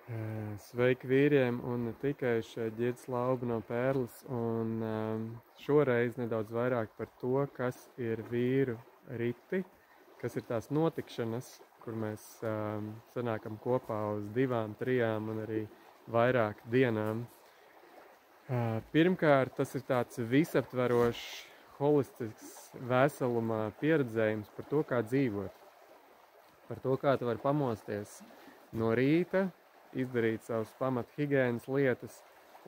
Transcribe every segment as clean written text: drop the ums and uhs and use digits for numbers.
Sveiki vīriem un ne tikai šeit Ģirds Lauba no Pērles, un šoreiz nedaudz vairāk par to, kas ir vīru riti, kas ir tās notikšanas, kur mēs sanākam kopā uz 2, 3 un arī vairāk dienām. Pirmkārt, tas ir tāds visaptverošs, holistisks veselumā pieredzējums par to, kā dzīvot. Par to, kā tu vari pamosties no rīta, izdarīt savas pamat higienas lietas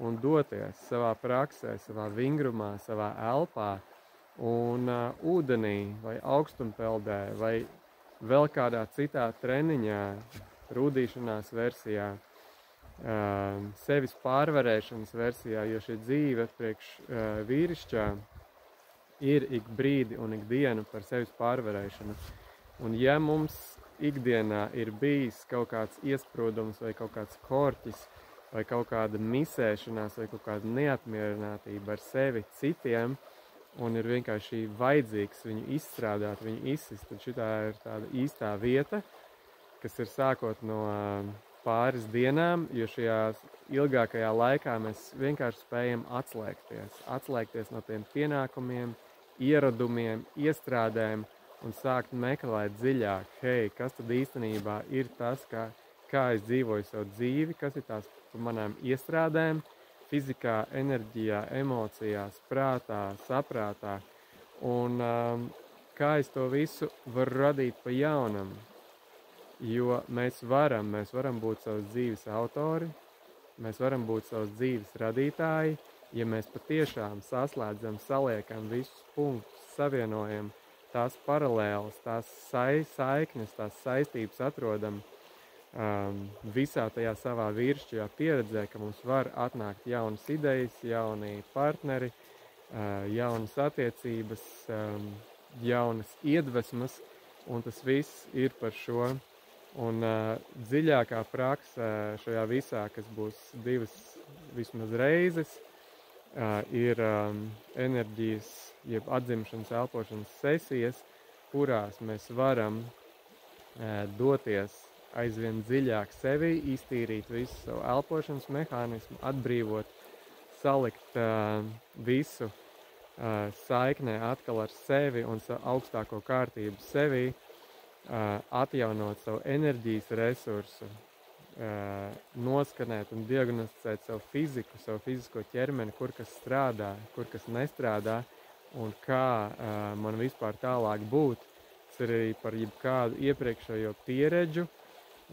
un doties savā praksē, savā vingrumā, savā elpā un ūdenī vai augstumpeldē vai vēl kādā citā treniņā, rūdīšanās versijā, sevis pārvarēšanas versijā, jo šī dzīve priekš vīrišķā ir ik brīdi un ik dienu par sevis pārvarēšanu. Un ja mums ikdienā ir bijis kaut kāds iesprūdums vai kaut kāds korķis vai kaut kāda misēšanās vai kaut kāda neapmierinātība ar sevi citiem un ir vienkārši vajadzīgs viņu izstrādāt, viņu izsist, tad šitā ir tāda īstā vieta, kas ir sākot no pāris dienām, jo šajā ilgākajā laikā mēs vienkārši spējam atslēgties no tiem pienākumiem, ieradumiem, iestrādēm, un sākt meklēt dziļāk, hei, kas tad īstenībā ir tas, kā es dzīvoju savu dzīvi, kas ir tās manām iestrādēm, fizikā, enerģijā, emocijās, prātā, saprātā, un kā es to visu varu radīt pa jaunam, jo mēs varam būt savas dzīves autori, mēs varam būt savas dzīves radītāji, ja mēs patiešām saslēdzam, saliekam visus punktus, savienojam, tās paralēlas, tās saiknes, tās saistības atrodam visā tajā savā vīrišķajā pieredzē, ka mums var atnākt jaunas idejas, jauni partneri, jaunas attiecības, jaunas iedvesmas, un tas viss ir par šo. Un dziļākā prakse šajā visā, kas būs 2 vismaz reizes, ir enerģijas, jeb atzimšanas, elpošanas sesijas, kurās mēs varam doties aizvien dziļāk sevi, iztīrīt visu savu elpošanas mehānismu, atbrīvot, salikt visu saiknē atkal ar sevi un augstāko kārtību sevi, atjaunot savu enerģijas resursu, noskanēt un diagnosticēt savu fiziku, savu fizisko ķermeni, kur kas strādā, kur kas nestrādā un kā man vispār tālāk būt. Tas ir arī par jebkādu iepriekšējo pieredžu,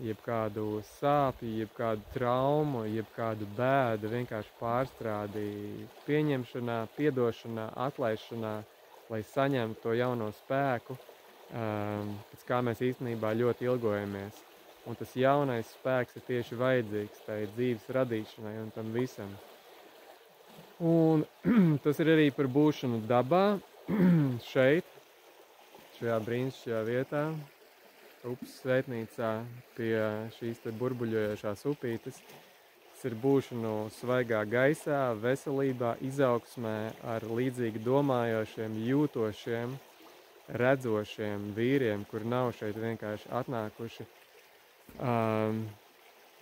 jebkādu sāpju, jebkādu traumu, jebkādu bēdu, vienkārši pārstrādi pieņemšanā, piedošanā, atlaišanā, lai saņemtu to jauno spēku, pēc kā mēs īstenībā ļoti ilgojamies. Un tas jaunais spēks ir tieši vajadzīgs tai dzīves radīšanai un tam visam. Un tas ir arī par būšanu dabā, šeit, šajā brīnišķīgajā vietā, upes svētnīcā pie šīs te burbuļojošās upītes. Tas ir būšanu svaigā gaisā, veselībā, izaugsmē ar līdzīgi domājošiem, jūtošiem, redzošiem vīriem, kur nav šeit vienkārši atnākuši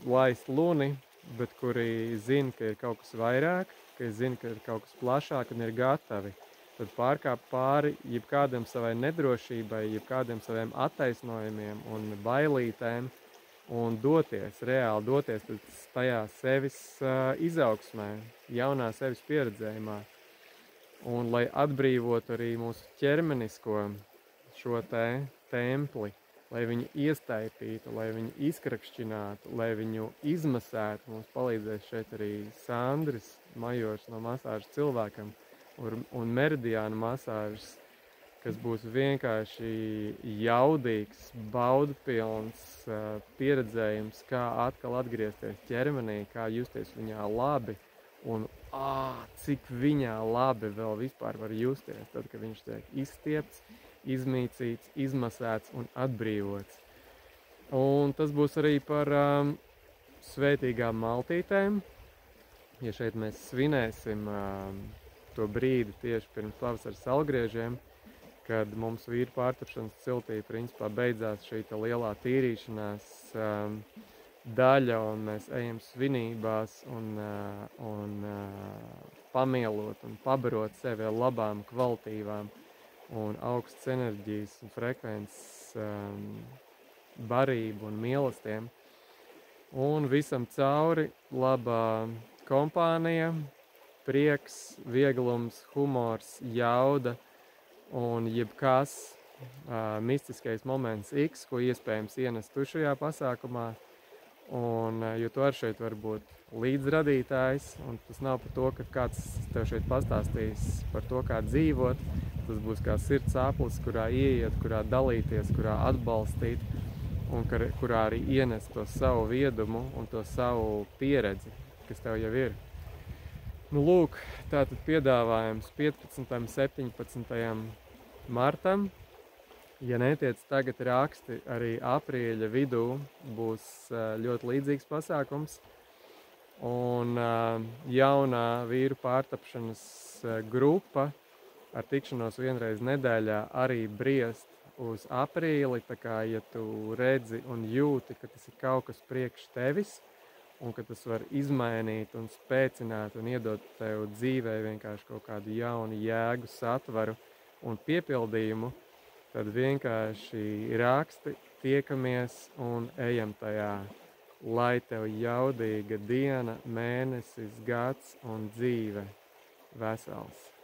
laist luni, bet kuri zina, ka ir kaut kas vairāk, ka zina, ka ir kaut kas plašāk un ir gatavi. Tad pārkāpt pāri jebkādam savai nedrošībai, jebkādiem saviem attaisnojumiem un bailītēm un doties, reāli doties tajā sevis izaugsmē, jaunā sevis pieredzējumā. Un lai atbrīvotu arī mūsu ķermenisko šo templi, lai viņu iestaipītu, lai viņu izkrakšķinātu, lai viņu izmasētu, mums palīdzēs šeit arī Sandris Majors no masāžas cilvēkam un meridiāna masāžas, kas būs vienkārši jaudīgs, baudpilns pieredzējums, kā atkal atgriezties ķermenī, kā justies viņā labi un cik viņā labi vēl vispār var justies, tad, kad viņš tiek izstiepts, izmīcīts, izmasēts un atbrīvots. Un tas būs arī par svētīgām maltītēm, ja šeit mēs svinēsim to brīdi tieši pirms pavasara salgriežiem, kad mums vīru pārtapšanas ciltī principā beidzās šī lielā tīrīšanās daļa, un mēs ejam svinībās un pamielot un pabarot sevi ar labām kvalitīvām un augstas enerģijas un frekvences barību un mīlestiem. Un visam cauri labā kompānija, prieks, vieglums, humors, jauda un jebkas mistiskais moments X, ko iespējams ienest tu šajā pasākumā. Un, jo tu arī šeit var būt līdzradītājs, un tas nav par to, ka kāds tev šeit pastāstīs par to, kā dzīvot. Tas būs kā sirds sāplis, kurā ieiet, kurā dalīties, kurā atbalstīt, un kurā arī ienest to savu viedumu un to savu pieredzi, kas tev jau ir. Nu, lūk, tātad piedāvājums 15. 17. martam. Ja netiec tagad raksti, arī aprīļa vidū būs ļoti līdzīgs pasākums. Un jaunā vīru pārtapšanas grupa ar tikšanos vienreiz nedēļā arī briest uz aprīli. Tā kā, ja tu redzi un jūti, ka tas ir kaut kas priekš tevis, un ka tas var izmainīt un spēcināt un iedot tev dzīvē vienkārši kaut kādu jaunu jēgu, satvaru un piepildījumu, tad vienkārši raksti, tiekamies un ejam tajā. Lai tev jaudīga diena, mēnesis, gads un dzīve vesels.